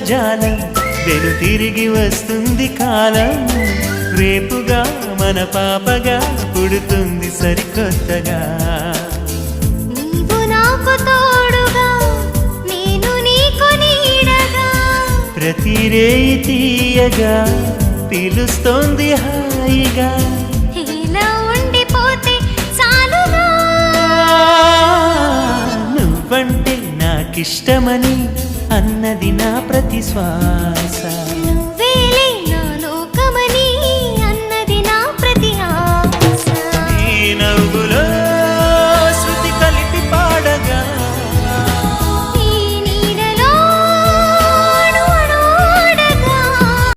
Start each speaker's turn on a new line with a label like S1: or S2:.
S1: జాలం వెను తిరిగి వస్తుంది కాలం రేపుగా మన పాపగా పుడుతుంది సరికొత్తగా
S2: నీవు నాకు తోడుగా నేను నీకు నీడగా
S1: ప్రతి రేయి తీయగా పిలుస్తోంది హాయిగా
S2: ఇలా ఉండిపోతే చాలుగా
S1: నువ్వంటే నాకిష్టమని అన్నది నా ప్రతి శ్వాస